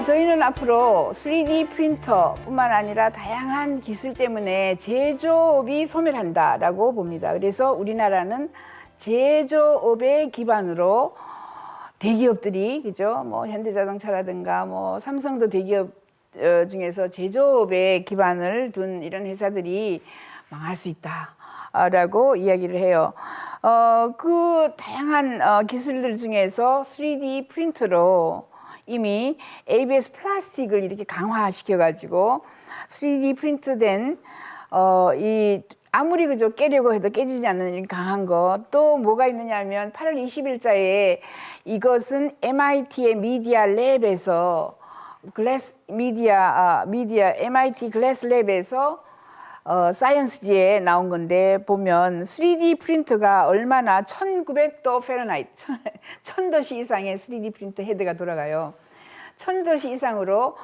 저희는 앞으로 3D 프린터뿐만 아니라 다양한 기술 때문에 제조업이 소멸한다라고 봅니다. 그래서 우리나라는 제조업의 기반으로 대기업들이, 그죠? 뭐 현대자동차라든가 뭐 삼성도 대기업 중에서 제조업에 기반을 둔 이런 회사들이 망할 수 있다라고 이야기를 해요. 그 다양한 기술들 중에서 3D 프린터로 이미 ABS 플라스틱을 이렇게 강화시켜가지고 3D 프린트된 이 아무리 그저 깨려고 해도 깨지지 않는 이런 강한 것. 또 뭐가 있느냐 하면 8월 20일자에 이것은 MIT의 미디어 랩에서 MIT 글래스 랩에서 사이언스지에 나온 건데 보면 3D 프린터가 얼마나 1900도 페르나이트 1000도씨 이상의 3D 프린터 헤드가 돌아가요. 1000도씨 이상으로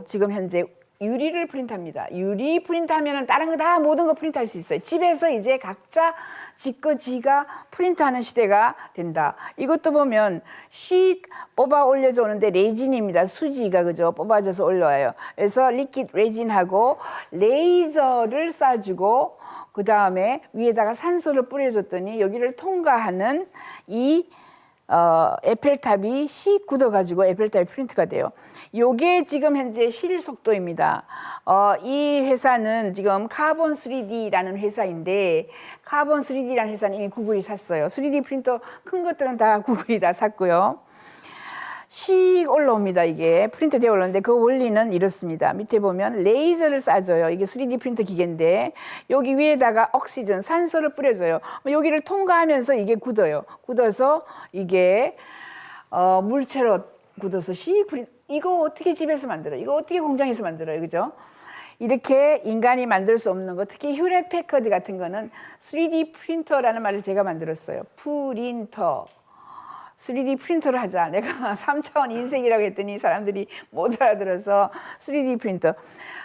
지금 현재 유리를 프린트합니다. 유리 프린트하면 다른 거 다 모든 거 프린트할 수 있어요. 집에서 이제 각자 지거 지가 프린트하는 시대가 된다. 이것도 보면 씩 뽑아 올려져 오는데 레진입니다. 수지가 그죠? 뽑아져서 올라와요. 그래서 리퀴드 레진하고 레이저를 쏴주고 그 다음에 위에다가 산소를 뿌려줬더니 여기를 통과하는 이 에펠탑이 씩 굳어가지고 에펠탑이 프린트가 돼요. 요게 지금 현재 실 속도입니다. 이 회사는 지금 카본 3D라는 회사인데 카본 3D라는 회사는 이미 구글이 샀어요. 3D 프린터 큰 것들은 다 구글이 다 샀고요. 씩 올라옵니다. 이게 프린트 되어 올라오는데 그 원리는 이렇습니다. 밑에 보면 레이저를 쏴줘요. 이게 3D 프린터 기계인데 여기 위에다가 옥시전, 산소를 뿌려줘요. 여기를 통과하면서 이게 굳어요. 굳어서 이게 물체로 굳어서 씩 프린트. 이거 어떻게 집에서 만들어요? 이거 어떻게 공장에서 만들어요? 그죠? 이렇게 인간이 만들 수 없는 거, 특히 휴렛 패커드 같은 거는 3D 프린터라는 말을 제가 만들었어요. 프린터. 3D 프린터를 하자. 내가 3차원 인쇄기라고 했더니 사람들이 못 알아들어서 3D 프린터.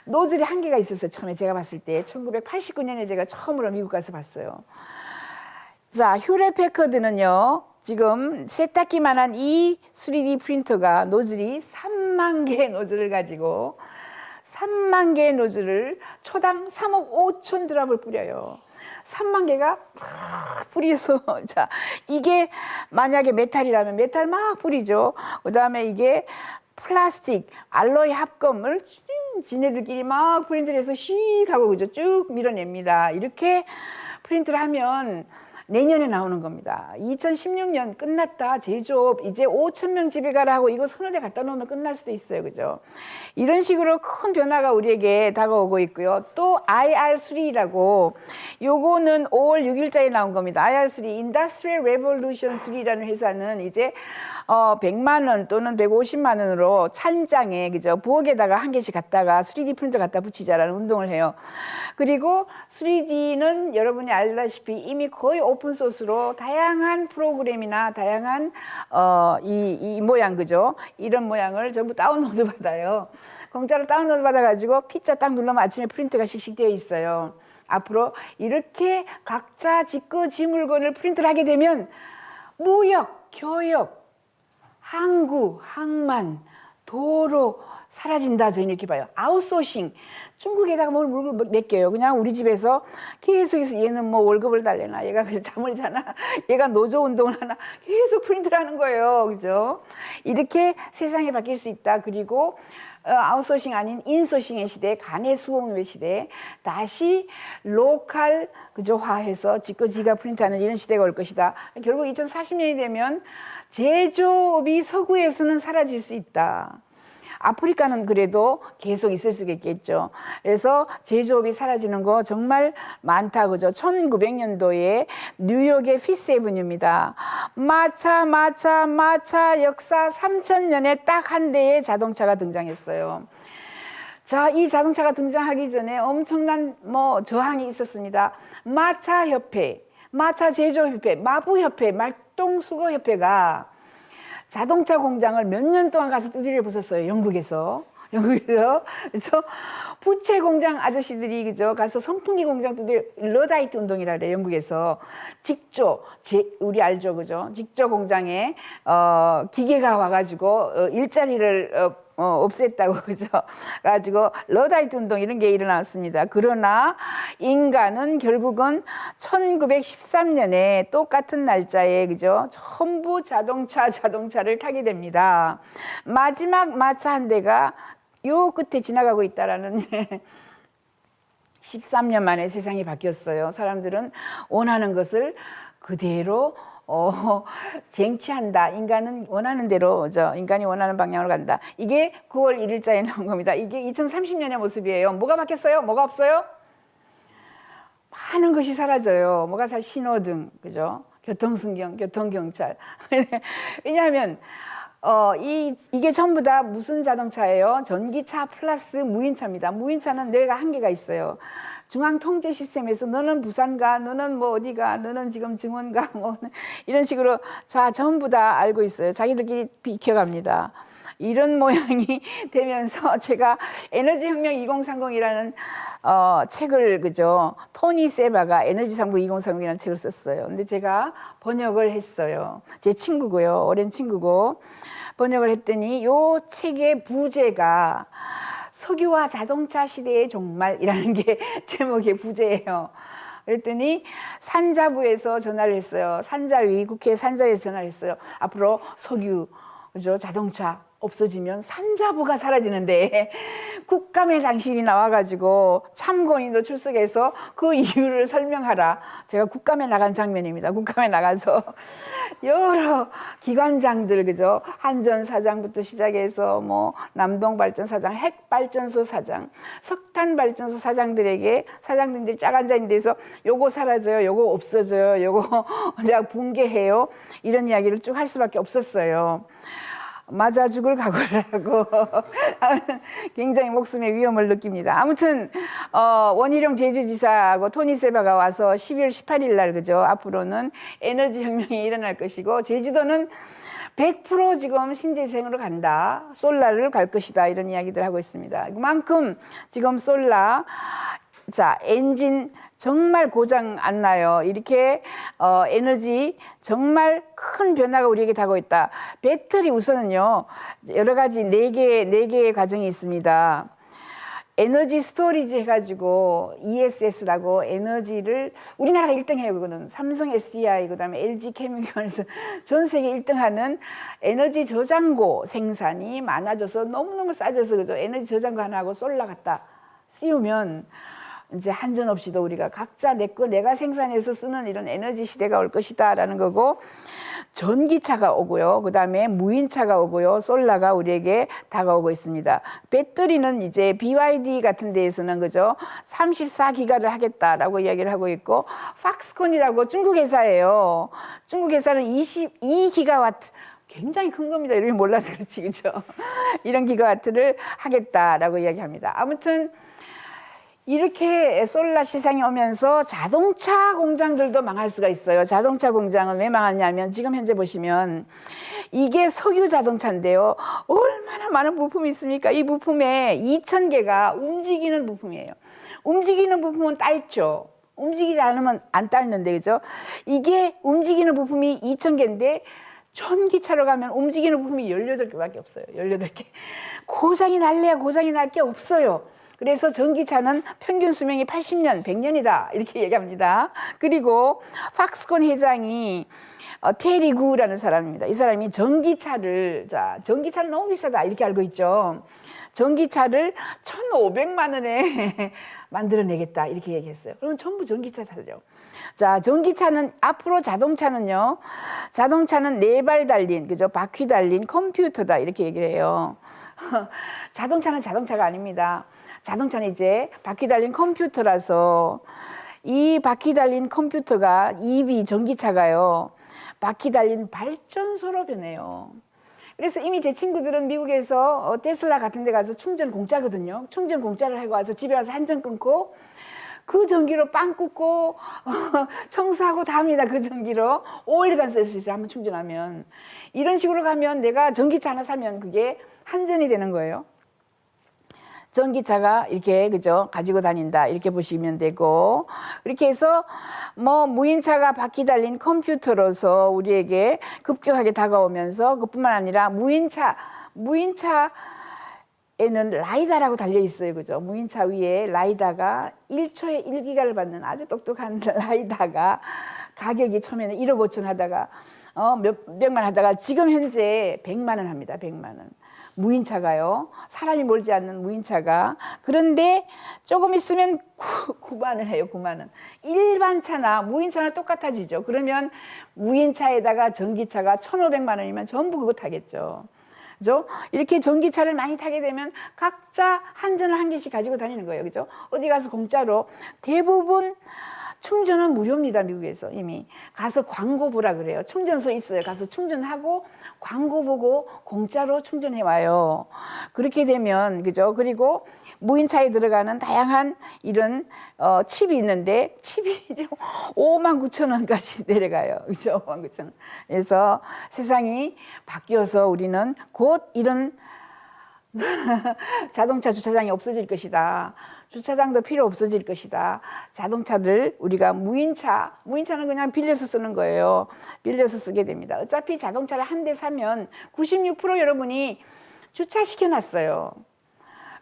노즐이 한계가 있었어요. 처음에 제가 봤을 때. 1989년에 제가 처음으로 미국 가서 봤어요. 자, 휴렛 패커드는요. 지금 세탁기만한 이 3D 프린터가 노즐이 3만 개의 노즐을 가지고 3만 개의 노즐을 초당 3억 5천 드랍을 뿌려요. 3만 개가 쫙 뿌려서 자 이게 만약에 메탈이라면 메탈 막 뿌리죠. 그다음에 이게 플라스틱 알로이 합금을 지네들끼리 막 프린트를 해서 씩 하고 그죠 쭉 밀어냅니다. 이렇게 프린트를 하면 내년에 나오는 겁니다. 2016년 끝났다. 제조업 이제 5천 명 집에 가라 하고 이거 서너 대 갖다 놓으면 끝날 수도 있어요. 그죠? 이런 식으로 큰 변화가 우리에게 다가오고 있고요. 또 IR3라고 요거는 5월 6일자에 나온 겁니다. IR3 Industrial Revolution 3라는 회사는 이제 100만 원 또는 150만 원으로 찬장에 그죠? 부엌에다가 한 개씩 갖다가 3D 프린터 갖다 붙이자라는 운동을 해요. 그리고 3D는 여러분이 알다시피 이미 거의 오픈 소스로 다양한 프로그램이나 다양한 이 모양 그죠? 이런 모양을 전부 다운로드 받아요. 공짜로 다운로드 받아가지고 피자 딱 누르면 아침에 프린트가 씩씩 되어 있어요. 앞으로 이렇게 각자 지 물건을 프린트를 하게 되면 무역, 교역, 항구, 항만, 도로 사라진다. 저희는 이렇게 봐요. 아웃소싱. 중국에다가 뭘 맡겨요. 그냥 우리 집에서 계속해서 얘는 뭐 월급을 달래나 얘가 그래서 잠을 자나 얘가 노조 운동을 하나 계속 프린트를 하는 거예요. 그죠? 이렇게 세상이 바뀔 수 있다. 그리고 아웃소싱 아닌 인소싱의 시대, 간의 수공업의 시대, 다시 로컬 그조화해서 지가 프린트하는 이런 시대가 올 것이다. 결국 2040년이 되면 제조업이 서구에서는 사라질 수 있다. 아프리카는 그래도 계속 있을 수 있겠죠. 그래서 제조업이 사라지는 거 정말 많다. 그죠? 1900년도에 뉴욕의 피스에브뉴입니다. 마차 역사 3000년에 딱 한 대의 자동차가 등장했어요. 자, 이 자동차가 등장하기 전에 엄청난 저항이 있었습니다. 마차협회, 마차제조협회, 마부협회, 말동수거협회가 자동차 공장을 몇 년 동안 가서 두드려 보셨어요. 영국에서. 여기서 그래서 부채 공장 아저씨들이 그죠 가서 선풍기 공장도 러다이트 운동이라 그래 영국에서 직접 우리 알죠 그죠 직접 공장에 기계가 와가지고 일자리를 없앴다고 그죠 가지고 러다이트 운동 이런 게 일어났습니다. 그러나 인간은 결국은 1913년에 똑같은 날짜에 그죠 전부 자동차를 타게 됩니다. 마지막 마차 한 대가 요 끝에 지나가고 있다라는 13년 만에 세상이 바뀌었어요. 사람들은 원하는 것을 그대로 쟁취한다. 인간은 원하는 대로 인간이 원하는 방향으로 간다. 이게 9월 1일자에 나온 겁니다. 이게 2030년의 모습이에요. 뭐가 바뀌었어요? 뭐가 없어요? 많은 것이 사라져요. 뭐가 신호등, 그죠? 교통순경, 교통경찰. 왜냐하면 이게 전부 다 무슨 자동차예요? 전기차 플러스 무인차입니다. 무인차는 뇌가 한계가 있어요. 중앙통제 시스템에서 너는 부산 가, 너는 뭐 어디 가, 너는 지금 증원 가, 뭐 이런 식으로 전부 다 알고 있어요. 자기들끼리 비켜갑니다. 이런 모양이 되면서 제가 에너지혁명 2030이라는 책을 그죠 토니 세바가 에너지상부 2030이라는 책을 썼어요. 근데 제가 번역을 했어요. 제 친구고요, 오랜 친구고 번역을 했더니 요 책의 부제가 석유와 자동차 시대의 종말이라는 게 제목의 부제예요. 그랬더니 산자부에서 전화를 했어요. 산자위 국회 산자위에서 전화를 했어요. 앞으로 석유, 그죠 자동차 없어지면 산자부가 사라지는데 국감에 당신이 나와가지고 참고인도 출석해서 그 이유를 설명하라. 제가 국감에 나간 장면입니다. 국감에 나가서 여러 기관장들 그죠 한전 사장부터 시작해서 뭐 남동발전 사장, 핵발전소 사장, 석탄발전소 사장들에게 사장님들이 쫙 앉아 있는 데서 요거 사라져요, 요거 없어져요, 요거 붕괴해요 이런 이야기를 쭉 할 수밖에 없었어요. 맞아 죽을 각오를 하고 굉장히 목숨의 위험을 느낍니다. 아무튼 원희룡 제주지사하고 토니 세바가 와서 12월 18일 날 그죠 앞으로는 에너지 혁명이 일어날 것이고 제주도는 100% 지금 신재생으로 간다. 솔라를 갈 것이다. 이런 이야기들 하고 있습니다. 그만큼 지금 솔라 엔진 정말 고장 안 나요. 이렇게 에너지 정말 큰 변화가 우리에게 다가오고 있다. 배터리 우선은요. 여러 가지 네 개의 과정이 있습니다. 에너지 스토리지 해가지고 ESS라고 에너지를 우리나라가 1등해요. 그거는 삼성 SDI 그다음에 LG 케미컬에서 전 세계 1등하는 에너지 저장고 생산이 많아져서 너무너무 싸져서 그죠. 에너지 저장고 하나 하고 솔라 갖다 씌우면 이제 한전 없이도 우리가 각자 내가 생산해서 쓰는 이런 에너지 시대가 올 것이다라는 거고 전기차가 오고요. 그다음에 무인차가 오고요. 솔라가 우리에게 다가오고 있습니다. 배터리는 이제 BYD 같은 데에서는 그죠? 34기가를 하겠다라고 이야기를 하고 있고 팍스콘이라고 중국 회사예요. 중국 회사는 22기가와트 굉장히 큰 겁니다. 이름이 몰라서 그렇지 그죠? 이런 기가와트를 하겠다라고 이야기합니다. 아무튼 이렇게 솔라 시장이 오면서 자동차 공장들도 망할 수가 있어요. 자동차 공장은 왜 망하냐면 지금 현재 보시면 이게 석유 자동차인데요. 얼마나 많은 부품이 있습니까? 이 부품에 2,000개가 움직이는 부품이에요. 움직이는 부품은 닳죠. 움직이지 않으면 안 닳는데 그죠? 이게 움직이는 부품이 2,000개인데 전기차로 가면 움직이는 부품이 18개밖에 없어요. 18개. 고장이 날래야 고장이 날 게 없어요. 그래서 전기차는 평균 수명이 80년, 100년이다 이렇게 얘기합니다. 그리고 팍스콘 회장이 테리 구라는 사람입니다. 이 사람이 전기차는 너무 비싸다 이렇게 알고 있죠. 전기차를 1,500만 원에 만들어내겠다 이렇게 얘기했어요. 그러면 전부 전기차 사죠. 전기차는 앞으로 자동차는요. 자동차는 4발 달린 그죠? 바퀴 달린 컴퓨터다 이렇게 얘기를 해요. 자동차는 자동차가 아닙니다. 자동차는 이제 바퀴 달린 컴퓨터라서 이 바퀴 달린 컴퓨터가 EV 전기차가요. 바퀴 달린 발전소로 변해요. 그래서 이미 제 친구들은 미국에서 테슬라 같은 데 가서 충전 공짜거든요. 충전 공짜를 하고 와서 집에 와서 한전 끊고 그 전기로 빵 굽고 청소하고 다 합니다. 그 전기로 5일간 쓸 수 있어요. 한번 충전하면. 이런 식으로 가면 내가 전기차 하나 사면 그게 한전이 되는 거예요. 전기차가 이렇게 그죠 가지고 다닌다 이렇게 보시면 되고 이렇게 해서 뭐 무인차가 바퀴 달린 컴퓨터로서 우리에게 급격하게 다가오면서 그뿐만 아니라 무인차에는 라이다라고 달려 있어요, 그죠? 무인차 위에 라이다가 1초에 1기가를 받는 아주 똑똑한 라이다가 가격이 처음에는 1억 5천 하다가 몇백만 하다가 지금 현재 100만 원 합니다. 100만 원. 무인차가요. 사람이 몰지 않는 무인차가. 그런데 조금 있으면 9만 원 해요. 9만 원. 일반 차나 무인차나 똑같아지죠. 그러면 무인차에다가 전기차가 1,500만 원이면 전부 그거 타겠죠. 그죠? 이렇게 전기차를 많이 타게 되면 각자 한전을 한 개씩 가지고 다니는 거예요. 그죠? 어디 가서 공짜로 대부분 충전은 무료입니다. 미국에서 이미. 가서 광고 보라 그래요. 충전소 있어요. 가서 충전하고 광고 보고 공짜로 충전해 와요. 그렇게 되면 그죠? 그리고 무인차에 들어가는 다양한 이런 칩이 있는데 칩이 이제 5만 9천 원까지 내려가요. 그죠? 5만 9천 원. 그래서 세상이 바뀌어서 우리는 곧 이런 자동차 주차장이 없어질 것이다. 주차장도 필요 없어질 것이다. 자동차를 우리가 무인차는 그냥 빌려서 쓰는 거예요. 빌려서 쓰게 됩니다. 어차피 자동차를 한 대 사면 96% 여러분이 주차시켜 놨어요.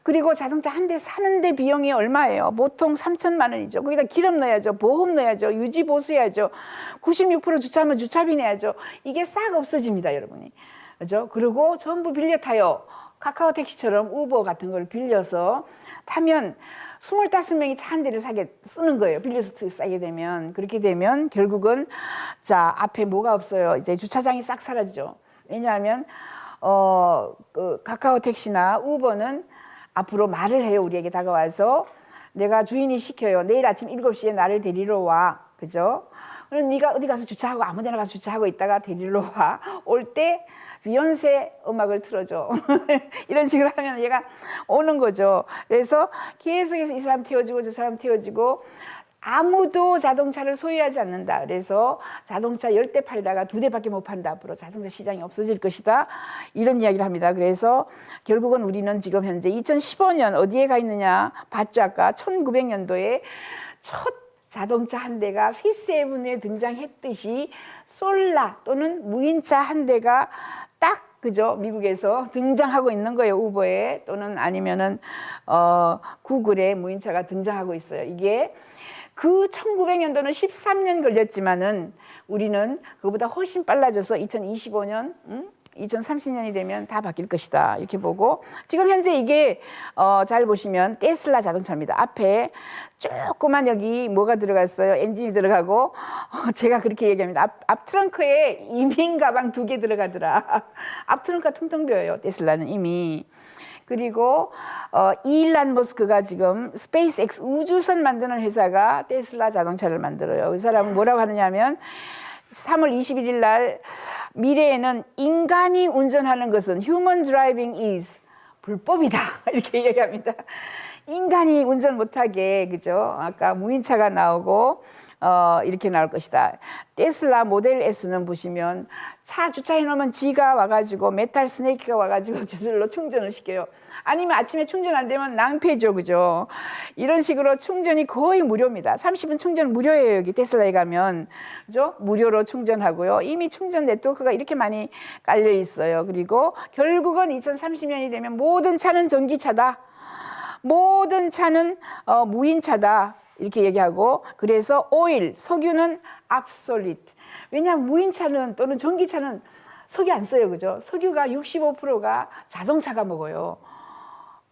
그리고 자동차 한 대 사는데 비용이 얼마예요? 보통 3천만 원이죠. 거기다 기름 넣어야죠. 보험 넣어야죠. 유지 보수해야죠. 96% 주차하면 주차비 내야죠. 이게 싹 없어집니다, 여러분이. 그죠? 그리고 전부 빌려 타요. 카카오 택시처럼 우버 같은 걸 빌려서 타면 25명이 차 한 대를 쓰는 거예요. 빌려서 싸게 되면. 그렇게 되면 결국은 자, 앞에 뭐가 없어요. 이제 주차장이 싹 사라지죠. 왜냐하면 그 카카오 택시나 우버는 앞으로 말을 해요. 우리에게 다가와서 내가 주인이 시켜요. 내일 아침 7시에 나를 데리러 와. 그죠? 그럼 네가 어디 가서 주차하고 아무 데나 가서 주차하고 있다가 데리러 와. 올 때 비욘세 음악을 틀어줘. 이런 식으로 하면 얘가 오는 거죠. 그래서 계속해서 이 사람 태워주고 저 사람 태워주고 아무도 자동차를 소유하지 않는다. 그래서 자동차 10대 팔다가 2대밖에 못 판다. 앞으로 자동차 시장이 없어질 것이다. 이런 이야기를 합니다. 그래서 결국은 우리는 지금 현재 2015년 어디에 가 있느냐 봤죠. 아까 1900년도에 첫 자동차 한 대가 피세븐에 등장했듯이 솔라 또는 무인차 한 대가 딱 그죠? 미국에서 등장하고 있는 거예요. 우버에 또는 아니면은 구글에 무인차가 등장하고 있어요. 이게 그 1900년도는 13년 걸렸지만은 우리는 그보다 훨씬 빨라져서 2025년, 2030년이 되면 다 바뀔 것이다. 이렇게 보고 지금 현재 이게 잘 보시면 테슬라 자동차입니다. 앞에 조그만 여기 뭐가 들어갔어요? 엔진이 들어가고 제가 그렇게 얘기합니다. 앞 트렁크에 이민 가방 2개 들어가더라. 앞 트렁크가 텅텅 비어요. 테슬라는 이미. 그리고 일란 머스크가 지금 스페이스X 우주선 만드는 회사가 테슬라 자동차를 만들어요. 그 사람은 뭐라고 하느냐면 3월 21일 날 미래에는 인간이 운전하는 것은 human driving is 불법이다. 이렇게 얘기합니다. 인간이 운전 못하게 그죠? 아까 무인차가 나오고 이렇게 나올 것이다. 테슬라 모델 S는 보시면 차 주차해 놓으면 지가 와가지고 메탈 스네이크가 와가지고 저절로 충전을 시켜요. 아니면 아침에 충전 안 되면 낭패죠, 그죠? 이런 식으로 충전이 거의 무료입니다. 30분 충전 무료예요, 여기 테슬라에 가면. 그죠? 무료로 충전하고요. 이미 충전 네트워크가 이렇게 많이 깔려 있어요. 그리고 결국은 2030년이 되면 모든 차는 전기차다. 모든 차는 무인차다. 이렇게 얘기하고 그래서 오일, 석유는 obsolete. 왜냐하면 무인차는 또는 전기차는 석유 안 써요. 그죠? 석유가 65%가 자동차가 먹어요.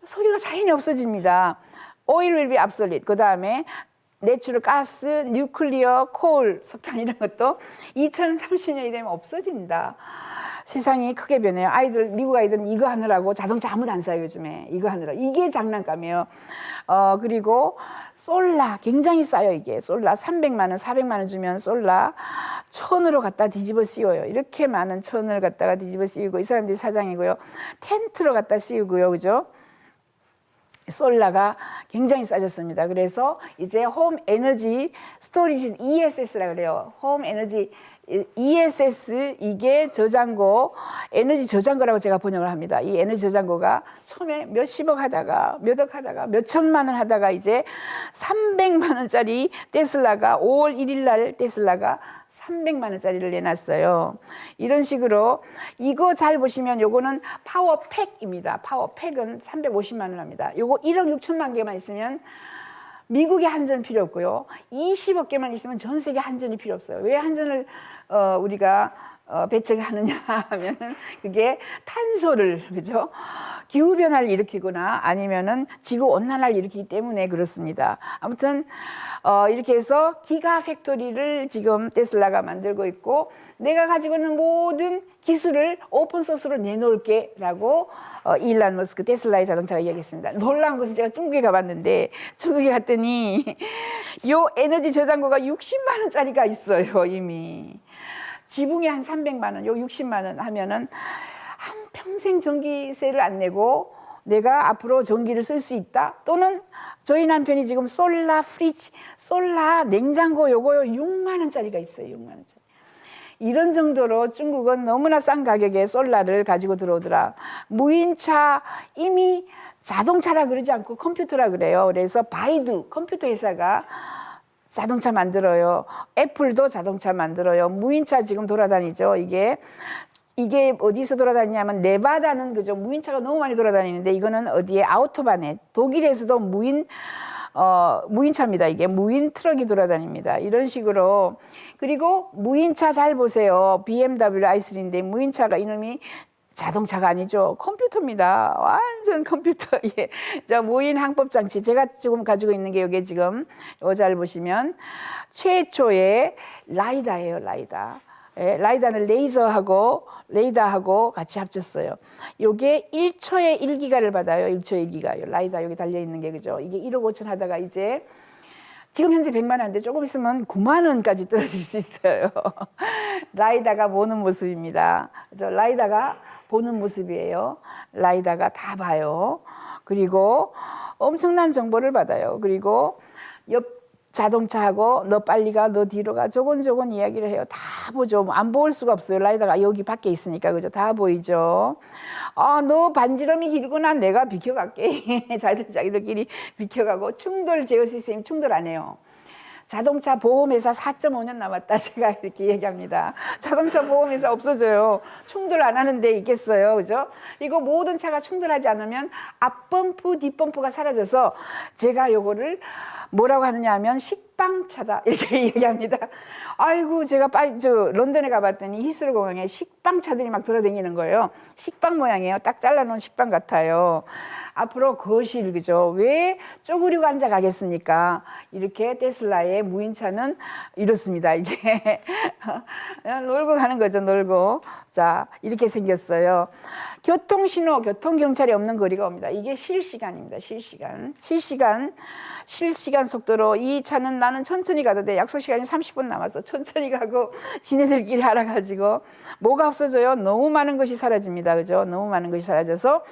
석유가 자연히 없어집니다. 오일 will be obsolete. 그 다음에 내추럴 가스, 뉴클리어, 콜, 석탄 이런 것도 2030년이 되면 없어진다. 세상이 크게 변해요. 미국 아이들은 이거 하느라고 자동차 아무도 안 사요, 요즘에. 이거 하느라. 이게 장난감이에요. 그리고 솔라 굉장히 싸요, 이게. 솔라 300만 원, 400만 원 주면 솔라 1000으로 갖다 뒤집어 씌워요. 이렇게 많은 1000을 갖다가 뒤집어 씌우고 이 사람들이 사장이고요. 텐트로 갖다 씌우고요. 그죠? 솔라가 굉장히 싸졌습니다. 그래서 이제 홈 에너지 스토리지 ESS라 그래요. 홈 에너지 ESS 이게 저장고, 에너지 저장고라고 제가 번역을 합니다. 이 에너지 저장고가 처음에 몇십억 하다가 몇억 하다가 몇천만 원 하다가 이제 300만 원짜리 테슬라가 5월 1일 날 테슬라가 300만 원짜리를 내놨어요. 이런 식으로 이거 잘 보시면 요거는 파워팩입니다. 파워팩은 350만 원 합니다. 요거 1억 6천만 개만 있으면 미국에 한전 필요 없고요. 20억 개만 있으면 전 세계 한전이 필요 없어요. 왜 한전을 우리가 배척하느냐 하면은 그게 탄소를, 그죠? 기후 변화를 일으키거나 아니면은 지구 온난화를 일으키기 때문에 그렇습니다. 아무튼 이렇게 해서 기가 팩토리를 지금 테슬라가 만들고 있고, 내가 가지고 있는 모든 기술을 오픈 소스로 내놓을게라고 일론 머스크 테슬라의 자동차가 이야기했습니다. 놀라운 것은 제가 중국에 가봤는데, 중국에 갔더니 요 에너지 저장고가 60만 원짜리가 있어요. 이미 지붕에 한 300만 원, 요 60만 원 하면은 한 평생 전기세를 안 내고 내가 앞으로 전기를 쓸 수 있다. 또는 저희 남편이 지금 솔라 프리지, 솔라 냉장고 요거요 6만 원짜리가 있어요. 6만 원짜리. 이런 정도로 중국은 너무나 싼 가격에 솔라를 가지고 들어오더라. 무인차, 이미 자동차라 그러지 않고 컴퓨터라 그래요. 그래서 바이두 컴퓨터 회사가 자동차 만들어요. 애플도 자동차 만들어요. 무인차 지금 돌아다니죠. 이게 어디서 돌아다니냐면 네바다는, 그죠? 무인차가 너무 많이 돌아다니는데, 이거는 어디에 아우토반에, 독일에서도 무인차입니다. 이게 무인 트럭이 돌아다닙니다. 이런 식으로. 그리고 무인차 잘 보세요. BMW i3인데 무인차가 이놈이 자동차가 아니죠. 컴퓨터입니다. 완전 컴퓨터. 예. 자, 무인 항법 장치. 제가 지금 가지고 있는 게 이게 지금 잘 보시면 최초의 라이다예요. 라이다. 예, 라이다는 레이더하고 같이 합쳤어요. 요게 1초에 1기가를 받아요. 1초에 1기가. 라이다 여기 달려 있는 게, 그죠? 이게 1억 5천 하다가 이제 지금 현재 100만 원인데 조금 있으면 9만 원까지 떨어질 수 있어요. 라이다가 보는 모습입니다. 라이다가 보는 모습이에요. 라이다가 다 봐요. 그리고 엄청난 정보를 받아요. 그리고 옆 자동차하고 너 빨리 가, 너 뒤로 가, 조곤조곤 이야기를 해요. 다 보죠. 안 볼 수가 없어요. 라이다가 여기 밖에 있으니까, 그죠? 다 보이죠. 너 반지름이 길구나. 내가 비켜갈게. 자기들끼리 비켜가고. 충돌 제어 시스템 충돌 안 해요. 자동차 보험회사 4.5년 남았다. 제가 이렇게 얘기합니다. 자동차 보험회사 없어져요. 충돌 안 하는데 있겠어요. 그죠? 그리고 모든 차가 충돌하지 않으면 앞범프, 뒷범프가 사라져서 제가 요거를 뭐라고 하느냐 하면 식빵차다. 이렇게 얘기합니다. 아이고, 제가 런던에 가봤더니 히스로 공항에 식빵차들이 막 돌아다니는 거예요. 식빵 모양이에요. 딱 잘라놓은 식빵 같아요. 앞으로 거실, 그죠? 왜 쪼그리고 앉아 가겠습니까? 이렇게 테슬라의 무인차는 이렇습니다. 이게 놀고 가는 거죠. 놀고. 자, 이렇게 생겼어요. 교통신호, 교통경찰이 없는 거리가 옵니다. 이게 실시간입니다. 실시간 속도로 이 차는 나는 천천히 가도 돼. 약속 시간이 30분 남았어. 천천히 가고 지네들끼리 알아가지고 뭐가 없어져요? 너무 많은 것이 사라집니다. 그죠? 너무 많은 것이 사라져서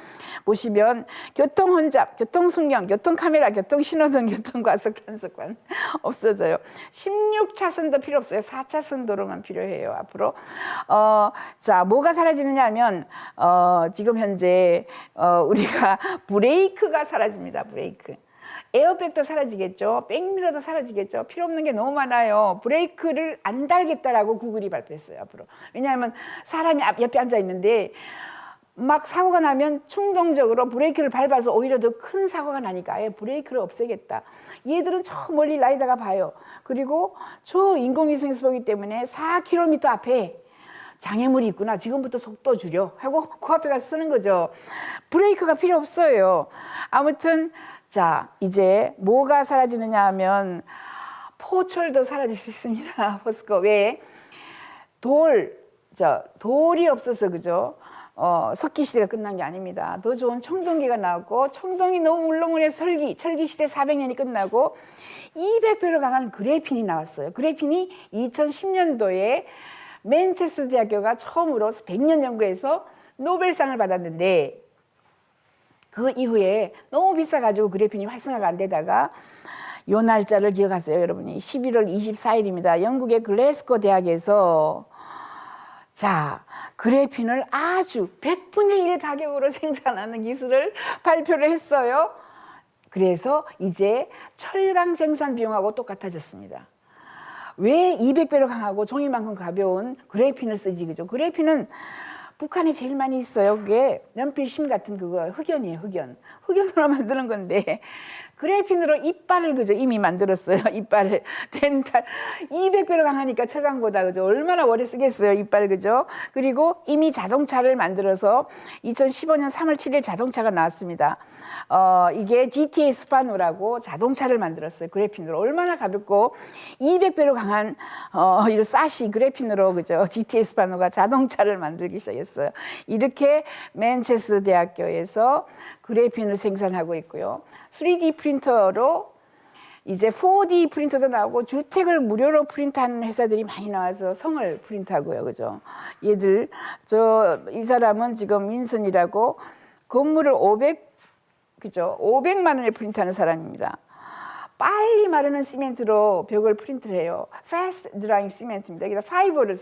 보시면 교통혼잡, 교통순경, 교통카메라, 교통신호등, 교통과속 단속관 없어져요. 16차선도 필요 없어요. 4차선 도로만 필요해요. 앞으로. 자, 뭐가 사라지느냐 하면 지금 현재 우리가 브레이크가 사라집니다. 브레이크. 에어백도 사라지겠죠. 백미러도 사라지겠죠. 필요 없는 게 너무 많아요. 브레이크를 안 달겠다라고 구글이 발표했어요. 앞으로. 왜냐하면 사람이 옆에 앉아 있는데 막 사고가 나면 충동적으로 브레이크를 밟아서 오히려 더 큰 사고가 나니까 아예 브레이크를 없애겠다. 얘들은 저 멀리 라이다가 봐요. 그리고 저 인공위성에서 보기 때문에 4km 앞에 장애물이 있구나. 지금부터 속도 줄여 하고 그 앞에 가서 쓰는 거죠. 브레이크가 필요 없어요. 아무튼 자, 이제 뭐가 사라지느냐 하면 포철도 사라질 수 있습니다. 포스코. 왜? 돌이 없어서, 그죠? 석기 시대가 끝난 게 아닙니다. 더 좋은 청동기가 나왔고, 청동이 너무 물렁물해서 철기 시대 400년이 끝나고 200배로 강한 그래핀이 나왔어요. 그래핀이 2010년도에 맨체스터 대학교가 처음으로 100년 연구해서 노벨상을 받았는데, 그 이후에 너무 비싸가지고 그래핀이 활성화가 안 되다가 요 날짜를 기억하세요, 여러분이. 11월 24일입니다. 영국의 글래스고 대학에서 자, 그래핀을 아주 100분의 1 가격으로 생산하는 기술을 발표를 했어요. 그래서 이제 철강 생산 비용하고 똑같아졌습니다. 왜 200배로 강하고 종이만큼 가벼운 그래핀을 쓰지, 그죠? 그래핀은 북한에 제일 많이 있어요. 그게 연필심 같은 그거 흑연이에요, 흑연. 흑연으로 만드는 건데 그래핀으로 이빨을 그죠 이미 만들었어요. 이빨을 덴탈 200배로 강하니까 철강보다 그죠 얼마나 오래 쓰겠어요 이빨 그죠. 그리고 이미 자동차를 만들어서 2015년 3월 7일 자동차가 나왔습니다. 이게 GTA 스파노라고 자동차를 만들었어요. 그래핀으로 얼마나 가볍고 200배로 강한 이런 사시 그래핀으로 그죠 GTA 스파노가 자동차를 만들기 시작했어요. 이렇게 맨체스터 대학교에서 그래핀을 생산하고 있고요. 3D 프린터로 이제 4D 프린터도 나오고 주택을 무료로 프린트하는 회사들이 많이 나와서 성을 프린트하고요. 그죠? 얘들 이 사람은 지금 윈슨이라고 건물을 500만 원에 프린트하는 사람입니다. 빨리 마르는 시멘트로 벽을 프린트를 해요. Fast drying 시멘트입니다. 여기다 파이버를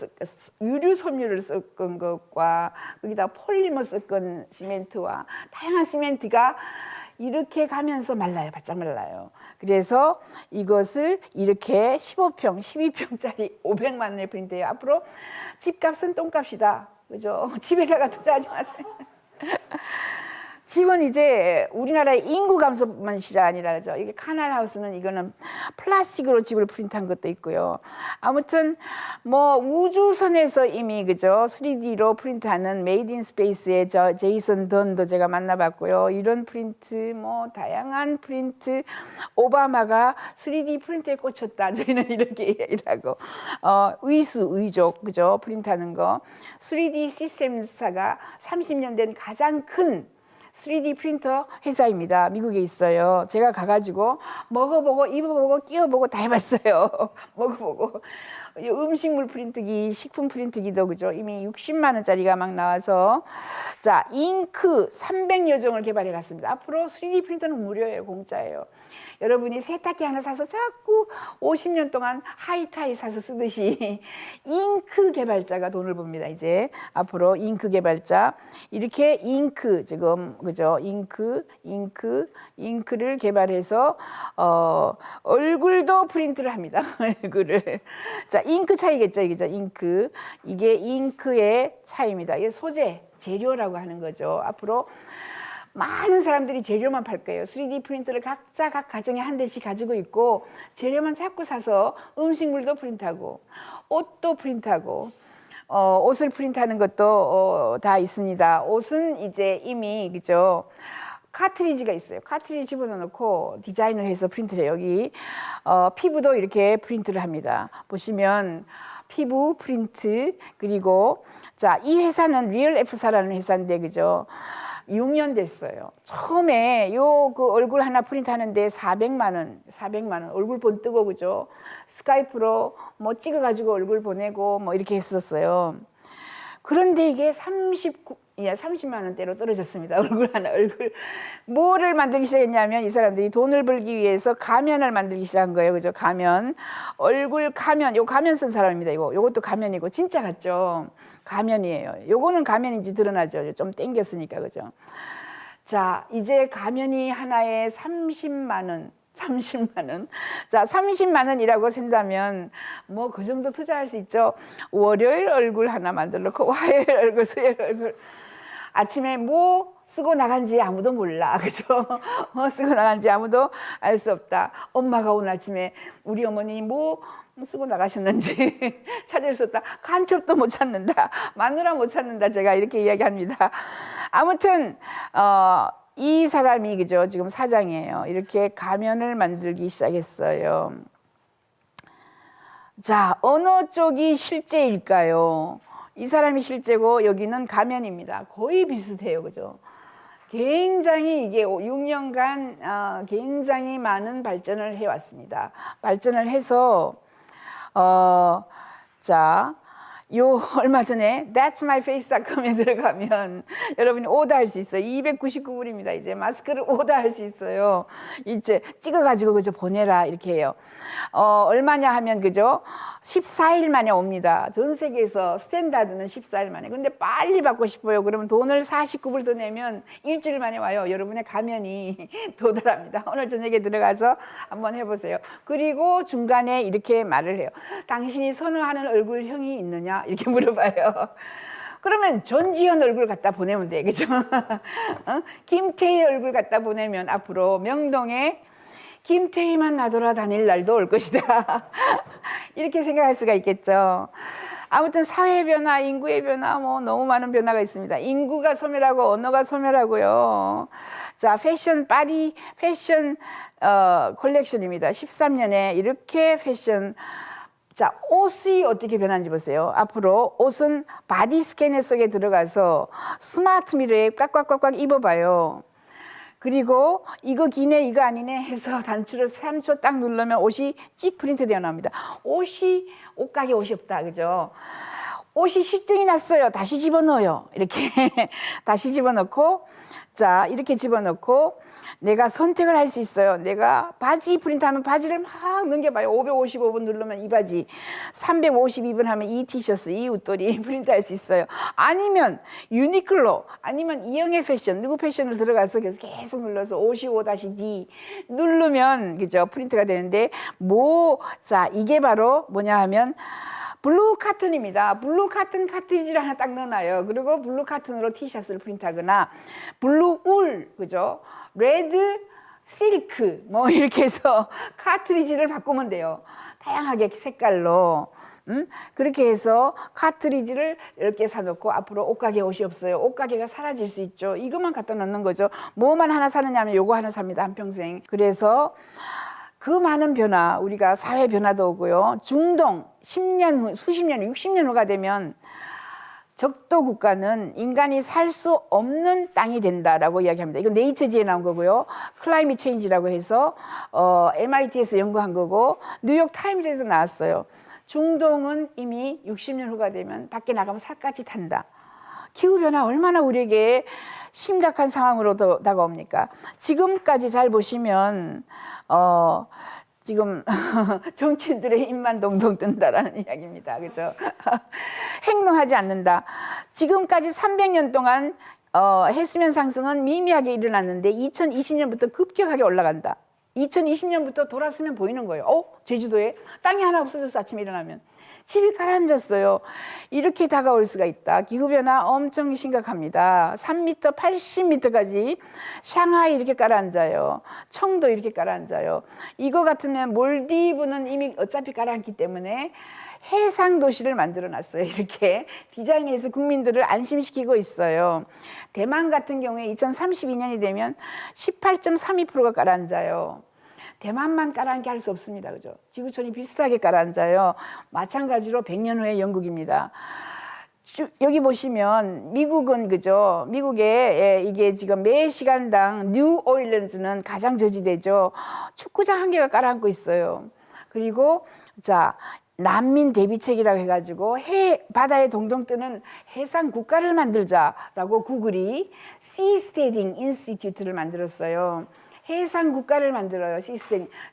유류 섬유를 섞은 것과 거기다 폴리머 섞은 시멘트와 다양한 시멘트가 이렇게 가면서 말라요. 바짝 말라요. 그래서 이것을 이렇게 15평, 12평짜리 500만 원에 프린트해요. 앞으로 집값은 똥값이다. 그죠? 집에다가 투자하지 마세요. 집은 이제 우리나라의 인구 감소만 시작 아니라 그죠. 이게 카날 하우스는 이거는 플라스틱으로 집을 프린트한 것도 있고요. 아무튼 뭐 우주선에서 이미 그죠 3D로 프린트하는 메이드 인 스페이스의 제이슨 던도 제가 만나봤고요. 이런 프린트 뭐 다양한 프린트 오바마가 3D 프린트에 꽂혔다. 저희는 이렇게 얘기하고 의족 그죠 프린트하는 거 3D 시스템사가 30년 된 가장 큰 3D 프린터 회사입니다. 미국에 있어요. 제가 가가지고 먹어보고 입어보고 끼워보고 다 해봤어요. 먹어보고 음식물 프린트기, 식품 프린트기도 그죠. 이미 60만 원짜리가 막 나와서 자 잉크 300여 종을 개발해놨습니다. 앞으로 3D 프린터는 무료예요, 공짜예요. 여러분이 세탁기 하나 사서 자꾸 50년 동안 하이타이 사서 쓰듯이 잉크 개발자가 돈을 법니다. 이제 앞으로 잉크 개발자 이렇게 잉크 지금 그죠 잉크를 개발해서 얼굴도 프린트를 합니다. 얼굴을 자 잉크 차이겠죠, 그죠? 잉크 이게 잉크의 차이입니다. 이게 소재 재료라고 하는 거죠. 앞으로 많은 사람들이 재료만 팔 거예요. 3D 프린터를 각자 각 가정에 한 대씩 가지고 있고 재료만 자꾸 사서 음식물도 프린트하고 옷도 프린트하고 옷을 프린트하는 것도 다 있습니다. 옷은 이제 이미 그죠 카트리지가 있어요. 카트리지 집어넣고 디자인을 해서 프린트를 해요. 여기 피부도 이렇게 프린트를 합니다. 보시면 피부 프린트 그리고 자 이 회사는 리얼 F사라는 회사인데 그죠 6년 됐어요. 처음에 그 얼굴 하나 프린트하는데 400만 원 얼굴 본 뜨고 그죠? 스카이프로 뭐 찍어가지고 얼굴 보내고 뭐 이렇게 했었어요. 그런데 이게 30만 원대로 떨어졌습니다. 얼굴 뭐를 만들기 시작했냐면 이 사람들이 돈을 벌기 위해서 가면을 만들기 시작한 거예요. 그죠? 가면 얼굴 가면 요 가면 쓴 사람입니다. 요것도 가면이고 진짜 같죠? 가면이에요. 요거는 가면인지 드러나죠. 좀 땡겼으니까 그죠? 자 이제 가면이 하나에 30만 원. 자, 30만 원이라고 센다면 뭐 그 정도 투자할 수 있죠. 월요일 얼굴 하나 만들어 놓고 화요일 얼굴, 수요일 얼굴. 아침에 뭐 쓰고 나간지 아무도 몰라. 그죠? 뭐 쓰고 나간지 아무도 알 수 없다. 엄마가 오늘 아침에 우리 어머니 뭐 쓰고 나가셨는지 찾을 수 없다. 간첩도 못 찾는다. 마누라 못 찾는다. 제가 이렇게 이야기합니다. 아무튼 이 사람이 그죠 지금 사장이에요. 이렇게 가면을 만들기 시작했어요. 자 어느 쪽이 실제일까요? 이 사람이 실제고 여기는 가면입니다. 거의 비슷해요, 그죠? 굉장히 이게 6년간 굉장히 많은 발전을 해왔습니다. 발전을 해서 자 요 얼마 전에 that'smyface.com에 들어가면 여러분이 오더할 수 있어요. 299불입니다. 이제 마스크를 오더할 수 있어요. 이제 찍어가지고 그저 보내라 이렇게 해요. 얼마냐 하면 그죠? 14일 만에 옵니다. 전 세계에서 스탠다드는 14일 만에. 근데 빨리 받고 싶어요. 그러면 돈을 49불 더 내면 일주일 만에 와요. 여러분의 가면이 도달합니다. 오늘 저녁에 들어가서 한번 해보세요. 그리고 중간에 이렇게 말을 해요. 당신이 선호하는 얼굴형이 있느냐? 이렇게 물어봐요. 그러면 전지현 얼굴 갖다 보내면 돼. 그죠? 김태희 얼굴 갖다 보내면 앞으로 명동에 김태희만 나돌아다닐 날도 올 것이다. 이렇게 생각할 수가 있겠죠. 아무튼 사회 변화, 인구의 변화, 뭐 너무 많은 변화가 있습니다. 인구가 소멸하고 언어가 소멸하고요. 자, 파리 패션 컬렉션입니다. 13년에 이렇게 패션. 자, 옷이 어떻게 변하는지 보세요. 앞으로 옷은 바디 스캐너 속에 들어가서 스마트 미러에 꽉꽉꽉꽉 입어봐요. 그리고 이거 기네 이거 아니네 해서 단추를 3초 딱 누르면 옷이 찍 프린트 되어 나옵니다. 옷가게 옷이 없다. 그죠? 옷이 실증이 났어요. 다시 집어넣어요. 이렇게 다시 집어넣고, 자, 이렇게 집어넣고 내가 선택을 할 수 있어요. 내가 바지 프린트하면 바지를 막 넘겨봐요. 555번 누르면 이 바지, 352번 하면 이 티셔츠, 이 웃돌이 프린트할 수 있어요. 아니면 유니클로, 아니면 이영애 패션, 누구 패션을 들어가서 계속 눌러서 55-D 누르면 그죠? 프린트가 되는데 자, 이게 바로 뭐냐 하면 블루 카튼입니다. 블루 카튼 카트리지를 하나 딱 넣어놔요. 그리고 블루 카튼으로 티셔츠를 프린트하거나 블루 울, 그죠? 레드 실크 뭐 이렇게 해서 카트리지를 바꾸면 돼요. 다양하게 색깔로. 그렇게 해서 카트리지를 이렇게 사놓고 앞으로 옷가게 옷이 없어요. 옷가게가 사라질 수 있죠. 이것만 갖다 놓는 거죠. 뭐만 하나 사느냐 하면 요거 하나 삽니다. 한평생. 그래서 그 많은 변화, 우리가 사회 변화도 오고요. 중동 10년 후, 수십 년, 60년 후가 되면 적도 국가는 인간이 살 수 없는 땅이 된다라고 이야기합니다. 이건 네이처지에 나온 거고요. 클라이밋 체인지라고 해서 MIT에서 연구한 거고 뉴욕 타임즈에서 나왔어요. 중동은 이미 60년 후가 되면 밖에 나가면 살갗이 탄다. 기후변화 얼마나 우리에게 심각한 상황으로 다가옵니까? 지금까지 잘 보시면 지금 정치인들의 입만 동동 뜬다라는 이야기입니다. 그죠? 행동하지 않는다. 지금까지 300년 동안 해수면 상승은 미미하게 일어났는데 2020년부터 급격하게 올라간다. 2020년부터 돌았으면 보이는 거예요. 제주도에 땅이 하나 없어졌어. 아침에 일어나면. 집이 가라앉았어요. 이렇게 다가올 수가 있다. 기후변화 엄청 심각합니다. 3m, 80m까지 샹하이 이렇게 가라앉아요. 청도 이렇게 가라앉아요. 이거 같으면 몰디브는 이미 어차피 가라앉기 때문에 해상 도시를 만들어 놨어요. 이렇게 디자인해서 국민들을 안심시키고 있어요. 대만 같은 경우에 2032년이 되면 18.32%가 가라앉아요. 대만만 가라앉게 할 수 없습니다. 그죠? 지구촌이 비슷하게 가라앉아요. 마찬가지로 100년 후의 영국입니다. 여기 보시면 미국은 그죠? 미국에 이게 지금 매 시간당 뉴 오일랜드는 가장 저지대죠. 축구장 한 개가 가라앉고 있어요. 그리고 자, 난민 대비책이라고 해가지고 바다에 동동 뜨는 해상 국가를 만들자라고 구글이 시스테딩 인스티튜트를 만들었어요. 해상 국가를 만들어요.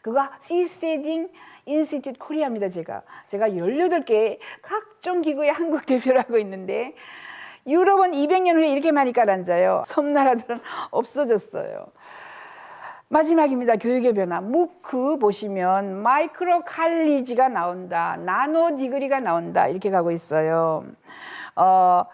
그거 시스테딩 인스티튜트 코리아입니다. 제가 18개 각종 기구의 한국 대표를 하고 있는데 유럽은 200년 후에 이렇게 많이 가라앉아요. 섬나라들은 없어졌어요. 마지막입니다. 교육의 변화. 무크 보시면 마이크로 칼리지가 나온다. 나노 디그리가 나온다. 이렇게 가고 있어요.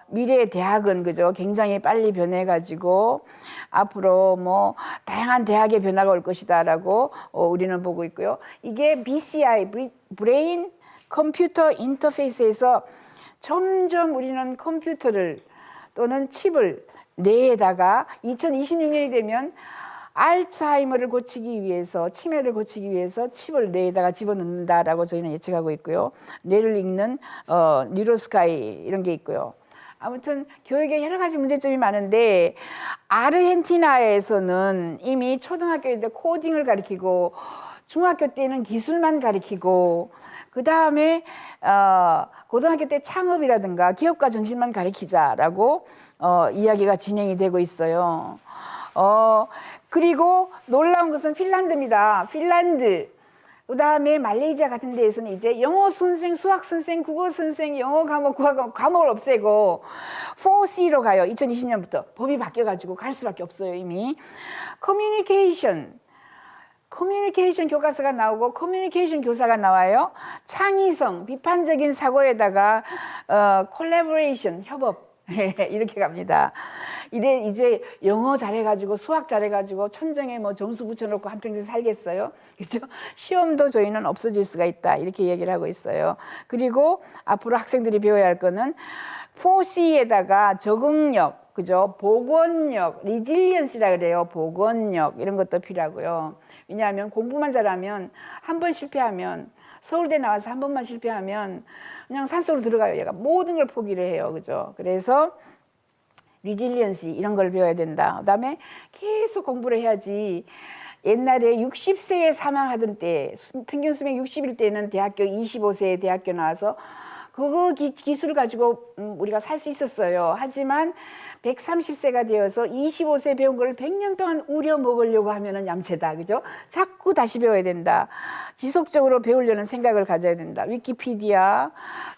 미래의 대학은 그죠? 굉장히 빨리 변해가지고 앞으로 뭐 다양한 대학의 변화가 올 것이다라고 우리는 보고 있고요. 이게 BCI 브레인 컴퓨터 인터페이스에서 점점 우리는 컴퓨터를 또는 칩을 뇌에다가 2026년이 되면 알츠하이머를 고치기 위해서, 치매를 고치기 위해서 칩을 뇌에다가 집어넣는다라고 저희는 예측하고 있고요. 뇌를 읽는 뉴로스카이 이런 게 있고요. 아무튼 교육에 여러 가지 문제점이 많은데 아르헨티나에서는 이미 초등학교 때 코딩을 가르치고 중학교 때는 기술만 가르치고 그 다음에 고등학교 때 창업이라든가 기업가 정신만 가르치자라고 이야기가 진행이 되고 있어요. 그리고 놀라운 것은 핀란드입니다. 핀란드. 그 다음에 말레이시아 같은 데에서는 이제 영어 선생, 수학 선생, 국어 선생, 영어 과목, 과목을 없애고 4C로 가요. 2020년부터 법이 바뀌어가지고 갈 수밖에 없어요. 이미 커뮤니케이션 교과서가 나오고 커뮤니케이션 교사가 나와요. 창의성, 비판적인 사고에다가 콜라보레이션, 협업 이렇게 갑니다. 이제 영어 잘해가지고 수학 잘해가지고 천정에 뭐 점수 붙여놓고 한평생 살겠어요? 그렇죠? 시험도 저희는 없어질 수가 있다 이렇게 얘기를 하고 있어요. 그리고 앞으로 학생들이 배워야 할 거는 4C에다가 적응력, 그죠? 복원력, 리질리언스라 그래요. 복원력 이런 것도 필요하고요. 왜냐하면 공부만 잘하면 한 번 실패하면 서울대 나와서 한 번만 실패하면 그냥 산속으로 들어가요. 얘가 모든 걸 포기를 해요. 그죠? 그래서 리질리언시 이런 걸 배워야 된다. 그다음에 계속 공부를 해야지. 옛날에 60세에 사망하던 때 평균 수명 60일 때는 대학교 25세에 대학교 나와서 그거 기술을 가지고 우리가 살 수 있었어요. 하지만 130세가 되어서 25세 배운 걸 100년 동안 우려 먹으려고 하면은 얌체다. 그죠? 자꾸 다시 배워야 된다. 지속적으로 배우려는 생각을 가져야 된다.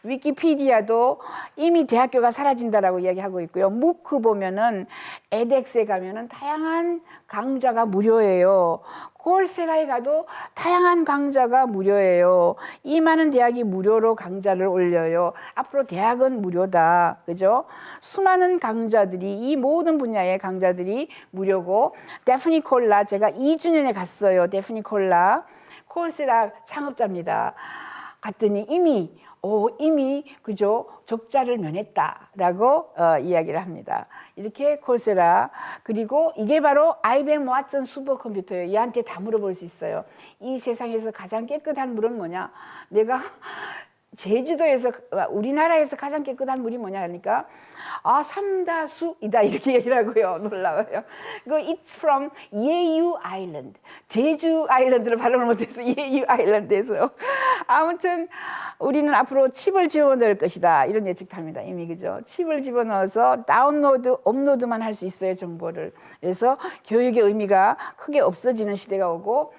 위키피디아도 이미 대학교가 사라진다라고 이야기하고 있고요. 무크 보면은 에덱스에 가면은 다양한 강좌가 무료예요. 콜세라에 가도 다양한 강좌가 무료예요. 이 많은 대학이 무료로 강좌를 올려요. 앞으로 대학은 무료다. 그죠? 수많은 강좌들이 이 모든 분야의 강좌들이 무료고 데프니 콜라 제가 2주년에 갔어요. 데프니 콜라 콜세라 창업자입니다. 갔더니 이미 그죠? 적자를 면했다라고 이야기를 합니다. 이렇게 콜세라. 그리고 이게 바로 아이벤 왓슨 슈퍼컴퓨터예요. 얘한테 다 물어볼 수 있어요. 이 세상에서 가장 깨끗한 물은 뭐냐? 내가 제주도에서 우리나라에서 가장 깨끗한 물이 뭐냐 하니까 삼다수이다 이렇게 얘기를 하고요. 놀라워요. 이거 It's from 예유 아일랜드. 제주 아일랜드를 발음을 못해서 예유 아일랜드에서요. 아무튼 우리는 앞으로 칩을 집어넣을 것이다 이런 예측도 합니다. 이미 그죠? 칩을 집어넣어서 다운로드, 업로드만 할 수 있어요. 정보를. 그래서 교육의 의미가 크게 없어지는 시대가 오고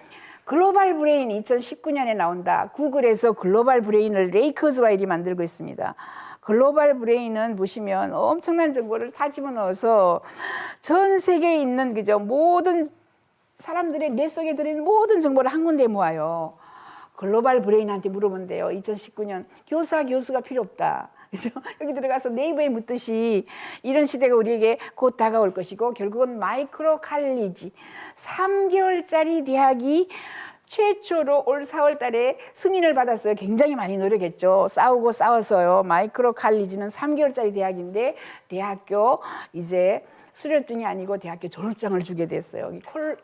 글로벌 브레인 2019년에 나온다. 구글에서 글로벌 브레인을 레이 커즈와일이 만들고 있습니다. 글로벌 브레인은 보시면 엄청난 정보를 다 집어넣어서 전 세계에 있는 그죠 모든 사람들의 뇌 속에 들어있는 모든 정보를 한 군데에 모아요. 글로벌 브레인한테 물어본대요. 2019년 교수가 필요 없다. 그죠? 여기 들어가서 네이버에 묻듯이 이런 시대가 우리에게 곧 다가올 것이고 결국은 마이크로 칼리지 3개월짜리 대학이 최초로 올 4월 달에 승인을 받았어요. 굉장히 많이 노력했죠. 싸워서요. 마이크로 칼리지는 3개월짜리 대학인데 대학교 이제 수료증이 아니고 대학교 졸업장을 주게 됐어요.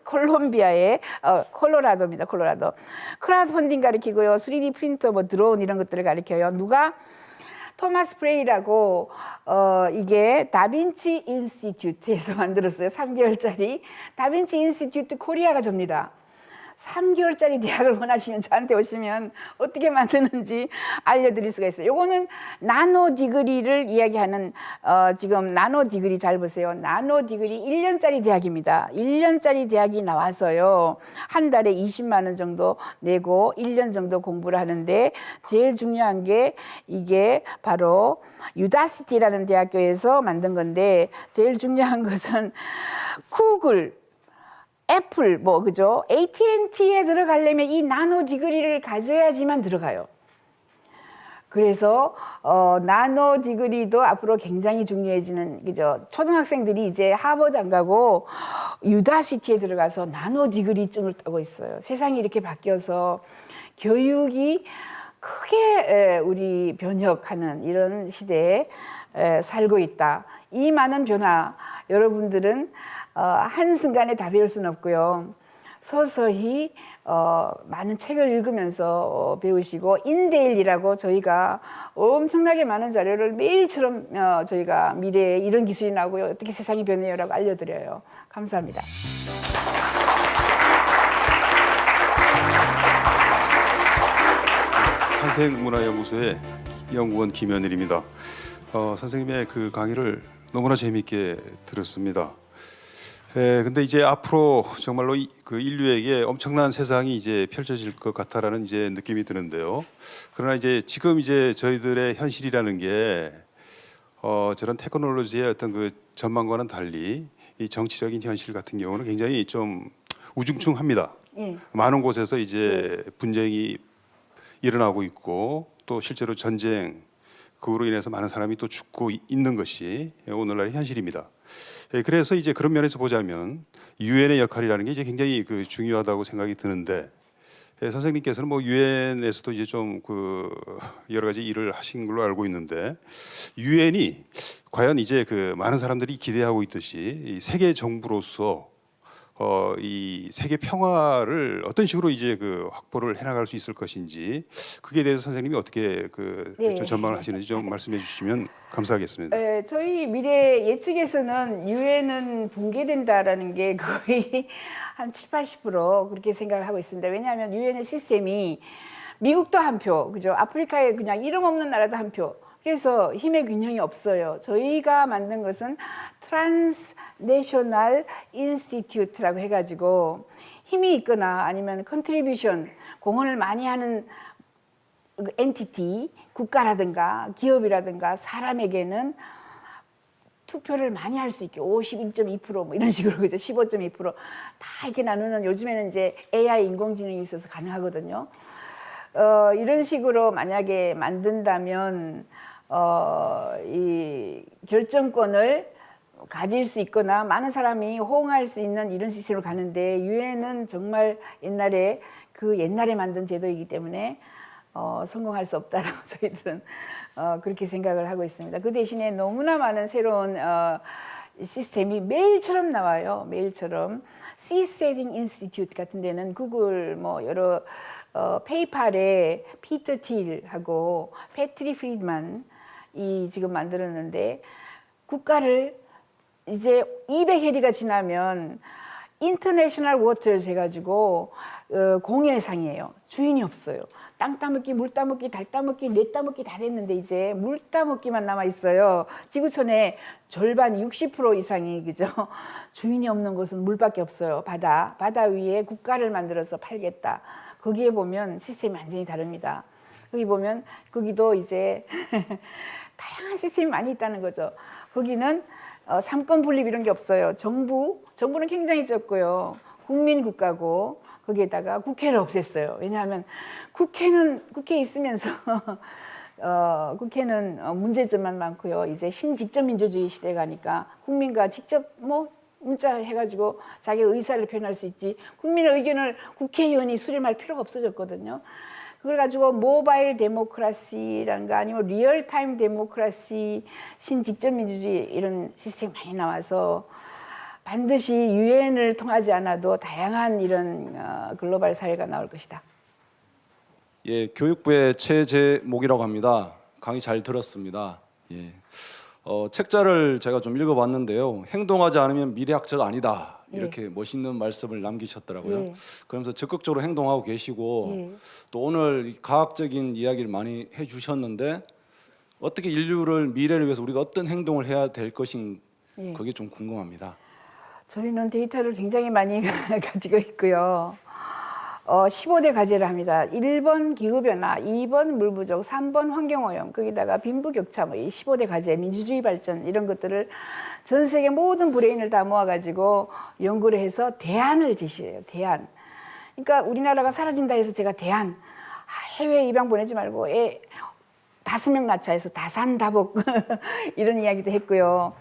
콜롬비아의 콜로라도입니다. 콜로라도. 크라우드 펀딩 가르치고요. 3D 프린터, 드론 이런 것들을 가르쳐요. 누가? 토마스 프레이라고 이게 다빈치 인스티튜트에서 만들었어요. 3개월짜리 다빈치 인스티튜트 코리아가 접니다. 3개월짜리 대학을 원하시면 저한테 오시면 어떻게 만드는지 알려드릴 수가 있어요. 요거는 나노 디그리를 이야기하는 지금 나노 디그리 잘 보세요. 나노 디그리 1년짜리 대학입니다. 1년짜리 대학이 나와서요. 한 달에 20만 원 정도 내고 1년 정도 공부를 하는데 제일 중요한 게 이게 바로 유다시티라는 대학교에서 만든 건데 제일 중요한 것은 구글 애플 그죠? AT&T에 들어가려면 이 나노 디그리를 가져야지만 들어가요. 그래서 나노 디그리도 앞으로 굉장히 중요해지는 그죠? 초등학생들이 이제 하버드 안 가고 유다시티에 들어가서 나노 디그리증을 따고 있어요. 세상이 이렇게 바뀌어서 교육이 크게 우리 변혁하는 이런 시대에 살고 있다. 이 많은 변화 여러분들은 한순간에 다 배울 수는 없고요. 서서히 많은 책을 읽으면서 배우시고 인데일이라고 저희가 엄청나게 많은 자료를 매일처럼 저희가 미래에 이런 기술이 나오고요. 어떻게 세상이 변해요라고 알려드려요. 감사합니다. 기생문화연구소의 연구원 김현일입니다. 선생님의 그 강의를 너무나 재미있게 들었습니다. 근데 이제 앞으로 정말로 그 인류에게 엄청난 세상이 이제 펼쳐질 것 같다라는 이제 느낌이 드는데요. 그러나 이제 지금 이제 저희들의 현실이라는 게 저런 테크놀로지의 어떤 그 전망과는 달리 이 정치적인 현실 같은 경우는 굉장히 좀 우중충합니다. 예. 많은 곳에서 이제 분쟁이 일어나고 있고 또 실제로 전쟁 그로 인해서 많은 사람이 또 죽고 있는 것이 오늘날의 현실입니다. 그래서 이제 그런 면에서 보자면 유엔의 역할이라는 게 이제 굉장히 그 중요하다고 생각이 드는데 선생님께서는 뭐 유엔에서도 이제 좀 그 여러 가지 일을 하신 걸로 알고 있는데 유엔이 과연 이제 그 많은 사람들이 기대하고 있듯이 이 세계 정부로서 이 세계 평화를 어떤 식으로 이제 그 확보를 해나갈 수 있을 것인지 그에 대해서 선생님이 어떻게 그 네. 전망을 하시는지 좀 말씀해 주시면 감사하겠습니다. 저희 미래 예측에서는 유엔은 붕괴된다라는 게 거의 한 7, 80% 그렇게 생각을 하고 있습니다. 왜냐하면 유엔의 시스템이 미국도 한 표, 그죠? 아프리카에 그냥 이름 없는 나라도 한 표. 그래서 힘의 균형이 없어요. 저희가 만든 것은 트랜스내셔널 인스티튜트라고 해가지고 힘이 있거나 아니면 컨트리뷰션, 공헌을 많이 하는 엔티티, 국가라든가 기업이라든가 사람에게는 투표를 많이 할 수 있게 51.2%뭐 이런 식으로 그죠? 15.2%다 이렇게 나누는 요즘에는 이제 AI 인공지능이 있어서 가능하거든요. 이런 식으로 만약에 만든다면 이 결정권을 가질 수 있거나 많은 사람이 호응할 수 있는 이런 시스템으로 가는데 유엔은 정말 옛날에 만든 제도이기 때문에 성공할 수 없다라고 저희들은 그렇게 생각을 하고 있습니다. 그 대신에 너무나 많은 새로운 시스템이 메일처럼 나와요. 메일처럼 Seasteading Institute 같은 데는 구글 뭐 여러 페이팔의 피터 틸하고 패트리 프리드만이 지금 만들었는데 국가를 이제 200해리가 지나면 인터내셔널 워터즈 해가지고 공해상이에요. 주인이 없어요. 땅 따먹기, 물 따먹기, 달 따먹기, 내 따먹기 다 됐는데 이제 물 따먹기만 남아 있어요. 지구촌의 절반 60% 이상이 그죠? 주인이 없는 곳은 물밖에 없어요. 바다 위에 국가를 만들어서 팔겠다. 거기에 보면 시스템이 완전히 다릅니다. 거기 보면 거기도 이제 다양한 시스템이 많이 있다는 거죠. 거기는 삼권 분립 이런 게 없어요. 정부는 굉장히 적고요. 국민 국가고 거기에다가 국회를 없앴어요. 왜냐하면 국회에 있으면서 국회는 문제점만 많고요. 이제 신직접 민주주의 시대에 가니까 국민과 직접 뭐 문자 해가지고 자기 의사를 표현할 수 있지 국민의 의견을 국회의원이 수렴할 필요가 없어졌거든요. 그걸 가지고 모바일 데모크라시라든가 아니면 리얼타임 데모크라시, 신직접 민주주의 이런 시스템이 많이 나와서 반드시 유엔을 통하지 않아도 다양한 이런 글로벌 사회가 나올 것이다. 예, 교육부의 최재목이라고 합니다. 강의 잘 들었습니다. 예. 책자를 제가 좀 읽어봤는데요. 행동하지 않으면 미래학자가 아니다. 이렇게 멋있는 말씀을 남기셨더라고요. 예. 그러면서 적극적으로 행동하고 계시고 예. 또 오늘 과학적인 이야기를 많이 해주셨는데 어떻게 인류를 미래를 위해서 우리가 어떤 행동을 해야 될 것인 예. 그게 좀 궁금합니다. 저희는 데이터를 굉장히 많이 가지고 있고요. 15대 과제를 합니다. 1번 기후변화, 2번 물 부족, 3번 환경오염, 거기다가 빈부격차, 뭐 이 15대 과제, 민주주의 발전 이런 것들을 전 세계 모든 브레인을 다 모아가지고 연구를 해서 대안을 제시해요. 대안. 그러니까 우리나라가 사라진다 해서 제가 대안, 해외 입양 보내지 말고 5명 낳자 해서 다산다복 이런 이야기도 했고요.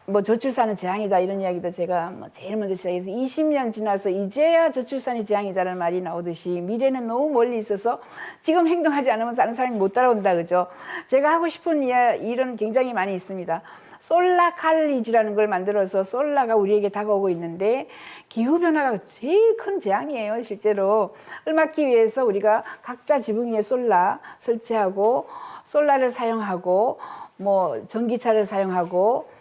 뭐 저출산은 재앙이다 이런 이야기도 제가 뭐 제일 먼저 시작해서 20년 지나서 이제야 저출산이 재앙이다라는 말이 나오듯이 미래는 너무 멀리 있어서 지금 행동하지 않으면 다른 사람이 못 따라온다 그죠? 제가 하고 싶은 일은 굉장히 많이 있습니다. 솔라 칼리지라는 걸 만들어서 솔라가 우리에게 다가오고 있는데 기후변화가 제일 큰 재앙이에요. 실제로 얼마기 위해서 우리가 각자 지붕 위에 솔라 설치하고 솔라를 사용하고 뭐 전기차를 사용하고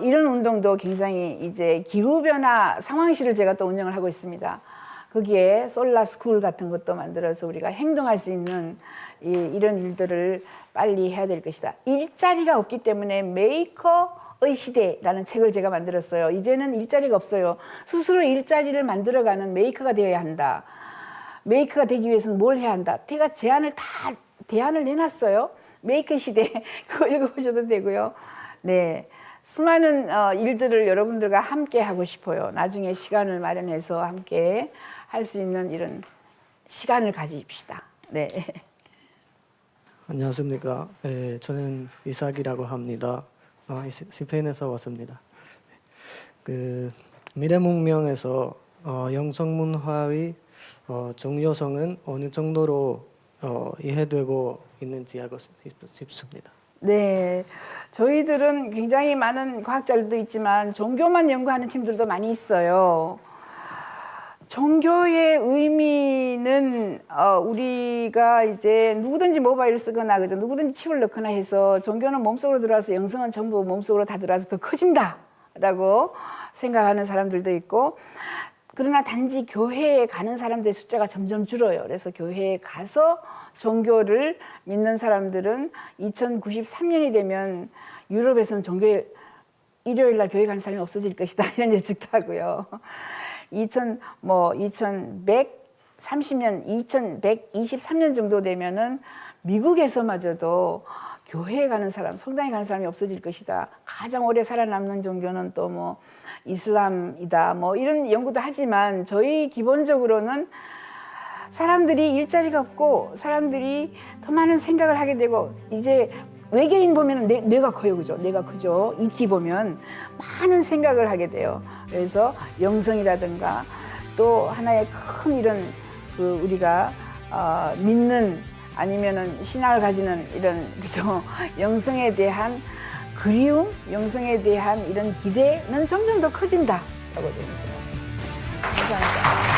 이런 운동도 굉장히 이제 기후변화 상황실을 제가 또 운영을 하고 있습니다. 거기에 솔라 스쿨 같은 것도 만들어서 우리가 행동할 수 있는 이런 일들을 빨리 해야 될 것이다. 일자리가 없기 때문에 메이커의 시대라는 책을 제가 만들었어요. 이제는 일자리가 없어요. 스스로 일자리를 만들어가는 메이커가 되어야 한다. 메이커가 되기 위해서는 뭘 해야 한다. 제가 대안을 내놨어요. 메이커 시대 그거 읽어보셔도 되고요. 네, 수많은 일들을 여러분들과 함께 하고 싶어요. 나중에 시간을 마련해서 함께 할 수 있는 이런 시간을 가집시다. 네. 안녕하십니까. 저는 이삭이라고 합니다. 스페인에서 왔습니다. 미래문명에서 영성문화의 중요성은 어느 정도로 이해되고 있는지 알고 싶습니다. 네, 저희들은 굉장히 많은 과학자들도 있지만 종교만 연구하는 팀들도 많이 있어요. 종교의 의미는 우리가 이제 누구든지 모바일을 쓰거나 그죠, 누구든지 칩을 넣거나 해서 종교는 몸속으로 들어와서 영성은 전부 몸속으로 다 들어와서 더 커진다라고 생각하는 사람들도 있고, 그러나 단지 교회에 가는 사람들의 숫자가 점점 줄어요. 그래서 교회에 가서 종교를 믿는 사람들은 2093년이 되면 유럽에서는 종교에 일요일 날 교회 가는 사람이 없어질 것이다 이런 예측도 하고요. 2123년 정도 되면은 미국에서마저도 교회에 가는 사람, 성당에 가는 사람이 없어질 것이다. 가장 오래 살아남는 종교는 또 뭐 이슬람이다. 뭐 이런 연구도 하지만 저희 기본적으로는 사람들이 일자리가 없고 사람들이 더 많은 생각을 하게 되고, 이제 외계인 보면 뇌가 커요, 그죠? 뇌가 크죠. ET 보면 많은 생각을 하게 돼요. 그래서 영성이라든가 또 하나의 큰 이런 우리가 믿는 아니면은 신앙을 가지는 이런 그죠? 영성에 대한 그리움, 영성에 대한 이런 기대는 점점 더 커진다라고 저는 생각합니다. 감사합니다.